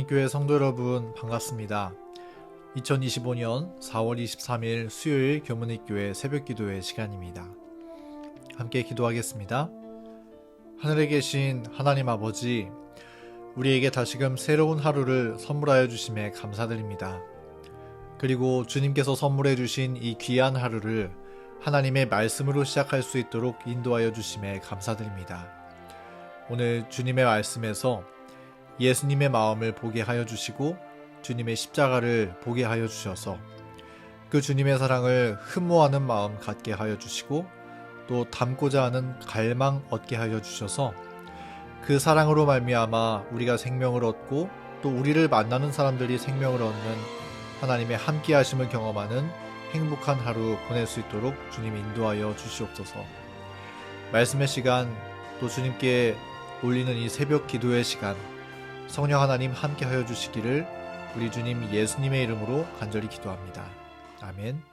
교회 성도 여러분 반갑습니다. 2025년 4월 23일 수요일 교문익교회 새벽기도의 시간입니다. 함께 기도하겠습니다. 하늘에 계신 하나님 아버지, 우리에게 다시금 새로운 하루를 선물하여 주심에 감사드립니다. 그리고 주님께서 선물해 주신 이 귀한 하루를 하나님의 말씀으로 시작할 수 있도록 인도하여 주심에 감사드립니다. 오늘 주님의 말씀에서 예수님의 마음을 보게 하여 주시고 주님의 십자가를 보게 하여 주셔서 그 주님의 사랑을 흠모하는 마음 갖게 하여 주시고 또 닮고자 하는 갈망 얻게 하여 주셔서 그 사랑으로 말미암아 우리가 생명을 얻고 또 우리를 만나는 사람들이 생명을 얻는 하나님의 함께 하심을 경험하는 행복한 하루 보낼 수 있도록 주님 인도하여 주시옵소서. 말씀의 시간 또 주님께 올리는 이 새벽 기도의 시간 성령 하나님 함께 하여 주시기를 우리 주님 예수님의 이름으로 간절히 기도합니다. 아멘.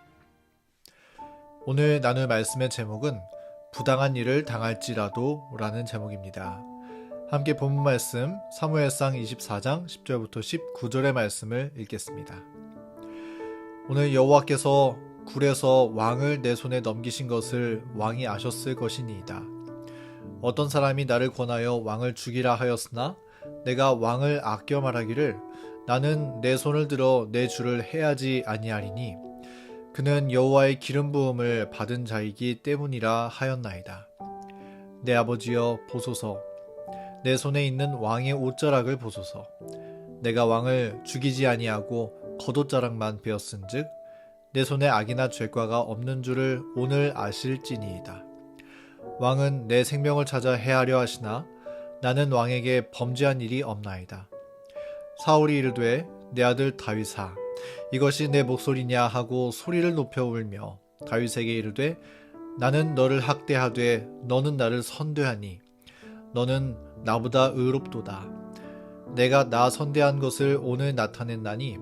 오늘 나눌 말씀의 제목은 부당한 일을 당할지라도 라는 제목입니다. 함께 본문 말씀 사무엘상 24장 10절부터 19절의 말씀을 읽겠습니다. 오늘 여호와께서 굴에서 왕을 내 손에 넘기신 것을 왕이 아셨을 것이니이다. 어떤 사람이 나를 권하여 왕을 죽이라 하였으나 내가 왕을 아껴 말하기를 나는 내 손을 들어 내 주를 해하지 아니하리니 그는 여호와의 기름 부음을 받은 자이기 때문이라 하였나이다. 내 아버지여 보소서, 내 손에 있는 왕의 옷자락을 보소서. 내가 왕을 죽이지 아니하고 겉옷자락만 베었은즉 내 손에 악이나 죄과가 없는 줄을 오늘 아실지니이다. 왕은 내 생명을 찾아 해하려 하시나 나는 왕에게 범죄한 일이 없나이다. 사울이 이르되 내 아들 다윗아, 이것이 내 목소리냐 하고 소리를 높여 울며 다윗에게 이르되 나는 너를 학대하되 너는 나를 선대하니 너는 나보다 의롭도다. 내가 나 선대한 것을 오늘 나타냈나니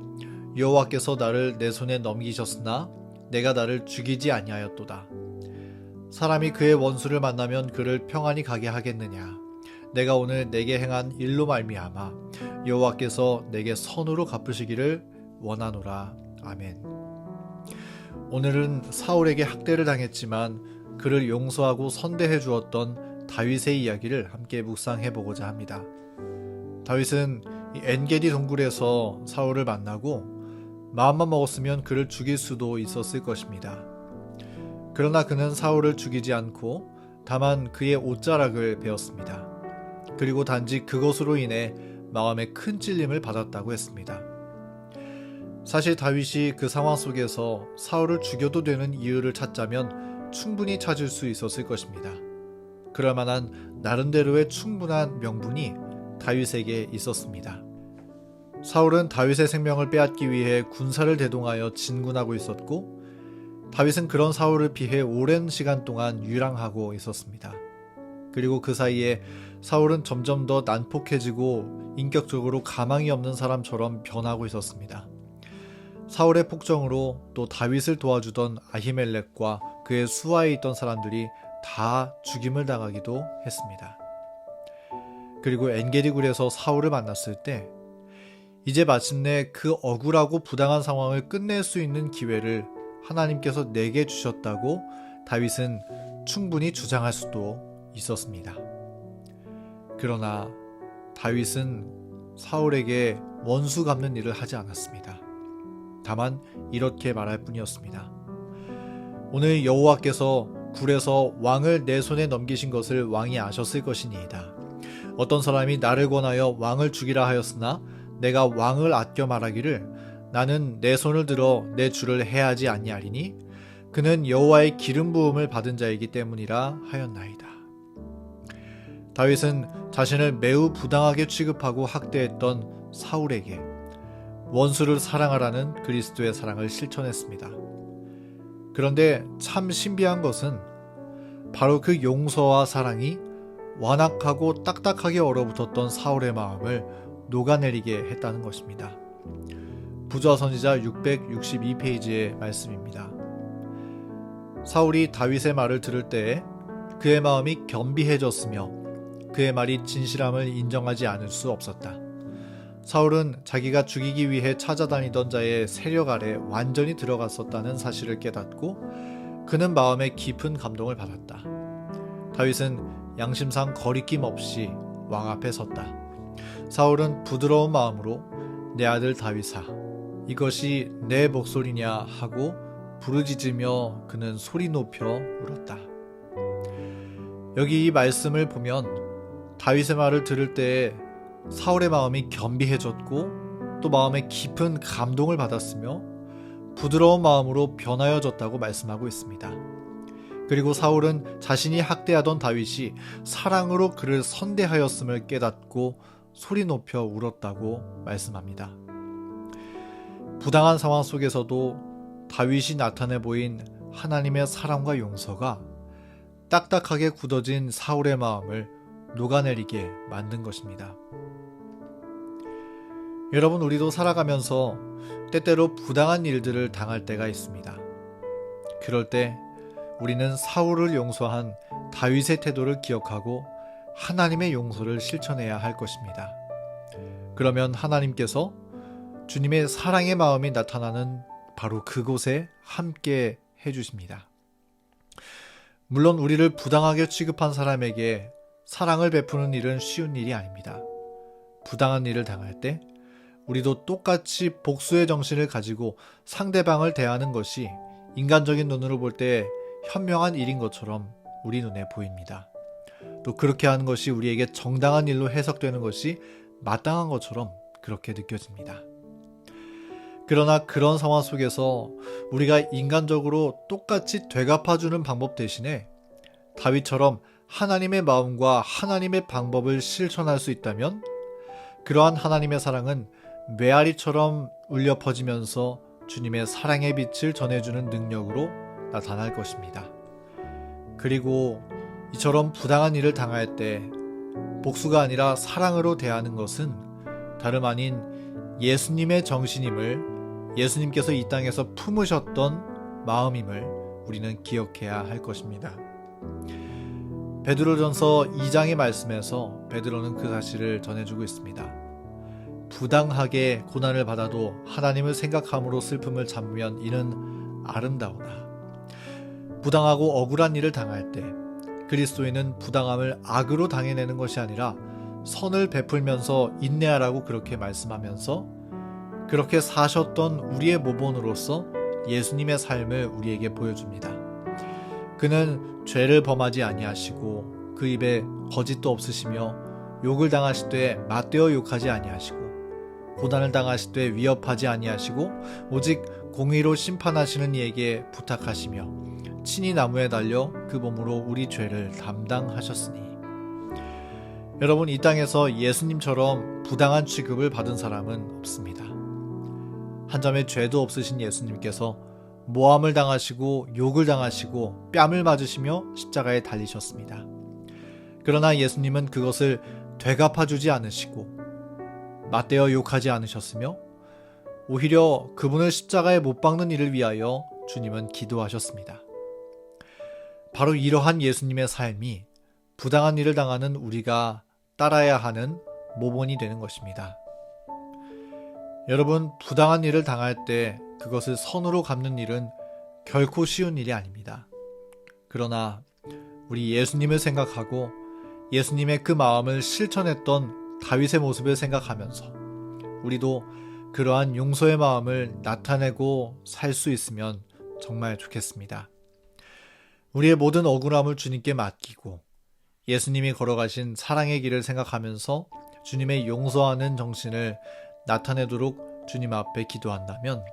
여호와께서 나를 내 손에 넘기셨으나 내가 나를 죽이지 아니하였도다. 사람이 그의 원수를 만나면 그를 평안히 가게 하겠느냐. 내가 오늘 내게 행한 일로 말미암아 여호와께서 내게 선으로 갚으시기를 원하노라. 아멘. 오늘은 사울에게 학대를 당했지만 그를 용서하고 선대해 주었던 다윗의 이야기를 함께 묵상해 보고자 합니다. 다윗은 엔게디 동굴에서 사울을 만나고 마음만 먹었으면 그를 죽일 수도 있었을 것입니다. 그러나 그는 사울을 죽이지 않고 다만 그의 옷자락을 베었습니다. 그리고 단지 그것으로 인해 마음에 큰 찔림을 받았다고 했습니다. 사실 다윗이 그 상황 속에서 사울을 죽여도 되는 이유를 찾자면 충분히 찾을 수 있었을 것입니다. 그럴 만한 나름대로의 충분한 명분이 다윗에게 있었습니다. 사울은 다윗의 생명을 빼앗기 위해 군사를 대동하여 진군하고 있었고 다윗은 그런 사울을 피해 오랜 시간 동안 유랑하고 있었습니다. 그리고 그 사이에 사울은 점점 더 난폭해지고 인격적으로 가망이 없는 사람처럼 변하고 있었습니다. 사울의 폭정으로 또 다윗을 도와주던 아히멜렉과 그의 수하에 있던 사람들이 다 죽임을 당하기도 했습니다. 그리고 엔게디 굴에서 사울을 만났을 때 이제 마침내 그 억울하고 부당한 상황을 끝낼 수 있는 기회를 하나님께서 내게 주셨다고 다윗은 충분히 주장할 수도 있었습니다. 그러나 다윗은 사울에게 원수 갚는 일을 하지 않았습니다. 다만 이렇게 말할 뿐이었습니다. 오늘 여호와께서 굴에서 왕을 내 손에 넘기신 것을 왕이 아셨을 것이니이다. 어떤 사람이 나를 권하여 왕을 죽이라 하였으나 내가 왕을 아껴 말하기를 나는 내 손을 들어 내 주를 해하지 아니하리니 그는 여호와의 기름 부음을 받은 자이기 때문이라 하였나이다. 다윗은 자신을 매우 부당하게 취급하고 학대했던 사울에게 원수를 사랑하라는 그리스도의 사랑을 실천했습니다. 그런데 참 신비한 것은 바로 그 용서와 사랑이 완악하고 딱딱하게 얼어붙었던 사울의 마음을 녹아내리게 했다는 것입니다. 부조화 선지자 662페이지의 말씀입니다. 사울이 다윗의 말을 들을 때에 그의 마음이 겸비해졌으며 그의 말이 진실함을 인정하지 않을 수 없었다. 사울은 자기가 죽이기 위해 찾아다니던 자의 세력 아래 완전히 들어갔었다는 사실을 깨닫고 그는 마음에 깊은 감동을 받았다. 다윗은 양심상 거리낌 없이 왕 앞에 섰다. 사울은 부드러운 마음으로 내 아들 다윗아, 이것이 내 목소리냐 하고 부르짖으며 그는 소리 높여 울었다. 여기 이 말씀을 보면 다윗의 말을 들을 때에 사울의 마음이 겸비해졌고 또 마음에 깊은 감동을 받았으며 부드러운 마음으로 변하여졌다고 말씀하고 있습니다. 그리고 사울은 자신이 학대하던 다윗이 사랑으로 그를 선대하였음을 깨닫고 소리 높여 울었다고 말씀합니다. 부당한 상황 속에서도 다윗이 나타내 보인 하나님의 사랑과 용서가 딱딱하게 굳어진 사울의 마음을 녹아내리게 만든 것입니다. 여러분, 우리도 살아가면서 때때로 부당한 일들을 당할 때가 있습니다. 그럴 때 우리는 사울을 용서한 다윗의 태도를 기억하고 하나님의 용서를 실천해야 할 것입니다. 그러면 하나님께서 주님의 사랑의 마음이 나타나는 바로 그곳에 함께 해주십니다. 물론 우리를 부당하게 취급한 사람에게 사랑을 베푸는 일은 쉬운 일이 아닙니다. 부당한 일을 당할 때 우리도 똑같이 복수의 정신을 가지고 상대방을 대하는 것이 인간적인 눈으로 볼 때 현명한 일인 것처럼 우리 눈에 보입니다. 또 그렇게 하는 것이 우리에게 정당한 일로 해석되는 것이 마땅한 것처럼 그렇게 느껴집니다. 그러나 그런 상황 속에서 우리가 인간적으로 똑같이 되갚아주는 방법 대신에 다윗처럼 하나님의 마음과 하나님의 방법을 실천할 수 있다면 그러한 하나님의 사랑은 메아리처럼 울려 퍼지면서 주님의 사랑의 빛을 전해주는 능력으로 나타날 것입니다. 그리고 이처럼 부당한 일을 당할 때 복수가 아니라 사랑으로 대하는 것은 다름 아닌 예수님의 정신임을, 예수님께서 이 땅에서 품으셨던 마음임을 우리는 기억해야 할 것입니다. 베드로전서 2장의 말씀에서 베드로는 그 사실을 전해주고 있습니다. 부당하게 고난을 받아도 하나님을 생각함으로 슬픔을 참으면 이는 아름다우나. 부당하고 억울한 일을 당할 때 그리스도인은 부당함을 악으로 당해내는 것이 아니라 선을 베풀면서 인내하라고 그렇게 말씀하면서 그렇게 사셨던 우리의 모본으로서 예수님의 삶을 우리에게 보여줍니다. 그는 죄를 범하지 아니하시고 그 입에 거짓도 없으시며 욕을 당하실 때 맞대어 욕하지 아니하시고 고난을 당하실 때 위협하지 아니하시고 오직 공의로 심판하시는 이에게 부탁하시며 친히 나무에 달려 그 몸으로 우리 죄를 담당하셨으니. 여러분, 이 땅에서 예수님처럼 부당한 취급을 받은 사람은 없습니다. 한 점의 죄도 없으신 예수님께서 모함을 당하시고 욕을 당하시고 뺨을 맞으시며 십자가에 달리셨습니다. 그러나 예수님은 그것을 되갚아주지 않으시고 맞대어 욕하지 않으셨으며 오히려 그분을 십자가에 못 박는 일을 위하여 주님은 기도하셨습니다. 바로 이러한 예수님의 삶이 부당한 일을 당하는 우리가 따라야 하는 모본이 되는 것입니다. 여러분, 부당한 일을 당할 때 그것을 선으로 갚는 일은 결코 쉬운 일이 아닙니다. 그러나 우리 예수님을 생각하고 예수님의 그 마음을 실천했던 다윗의 모습을 생각하면서 우리도 그러한 용서의 마음을 나타내고 살 수 있으면 정말 좋겠습니다. 우리의 모든 억울함을 주님께 맡기고 예수님이 걸어가신 사랑의 길을 생각하면서 주님의 용서하는 정신을 나타내도록 주님 앞에 기도한다면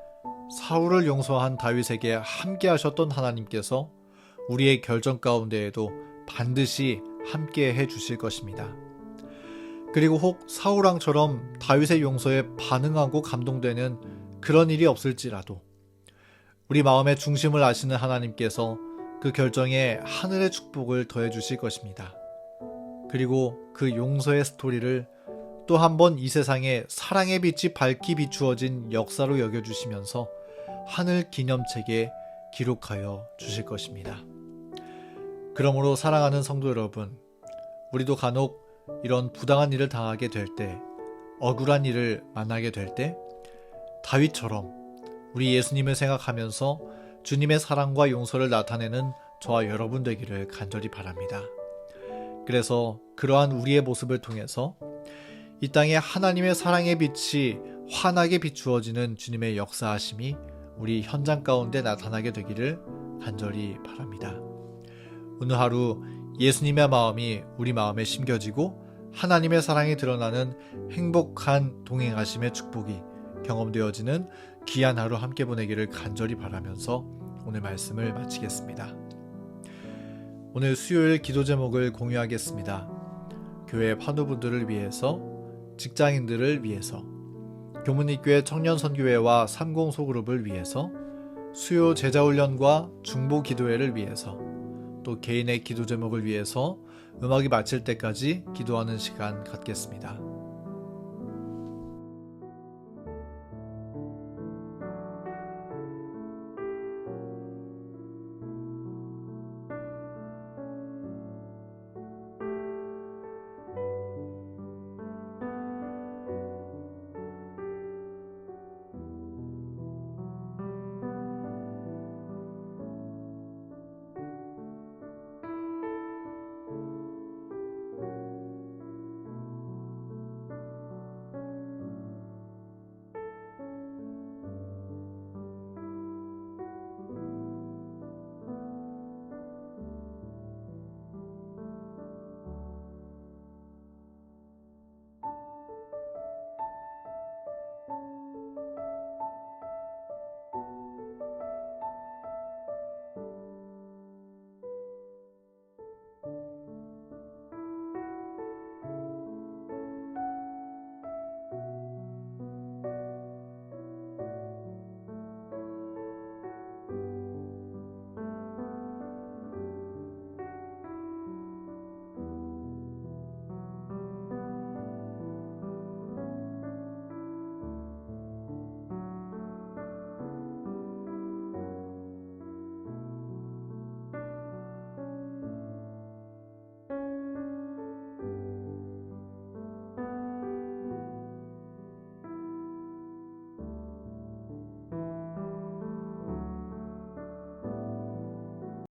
사울을 용서한 다윗에게 함께 하셨던 하나님께서 우리의 결정 가운데에도 반드시 함께 해 주실 것입니다. 그리고 혹 사울왕처럼 다윗의 용서에 반응하고 감동되는 그런 일이 없을지라도 우리 마음의 중심을 아시는 하나님께서 그 결정에 하늘의 축복을 더해 주실 것입니다. 그리고 그 용서의 스토리를 또 한 번 이 세상에 사랑의 빛이 밝게 비추어진 역사로 여겨주시면서 하늘 기념책에 기록하여 주실 것입니다. 그러므로 사랑하는 성도 여러분, 우리도 간혹 이런 부당한 일을 당하게 될 때 억울한 일을 만나게 될 때 다윗처럼 우리 예수님을 생각하면서 주님의 사랑과 용서를 나타내는 저와 여러분 되기를 간절히 바랍니다. 그래서 그러한 우리의 모습을 통해서 이 땅에 하나님의 사랑의 빛이 환하게 비추어지는 주님의 역사하심이 우리 현장 가운데 나타나게 되기를 간절히 바랍니다. 오늘 하루 예수님의 마음이 우리 마음에 심겨지고 하나님의 사랑이 드러나는 행복한 동행하심의 축복이 경험되어지는 귀한 하루 함께 보내기를 간절히 바라면서 오늘 말씀을 마치겠습니다. 오늘 수요일 기도 제목을 공유하겠습니다. 교회 환우분들을 위해서, 직장인들을 위해서, 교문입교회 청년선교회와 30 소그룹을 위해서, 수요 제자훈련과 중보 기도회를 위해서, 또 개인의 기도 제목을 위해서 음악이 마칠 때까지 기도하는 시간 갖겠습니다.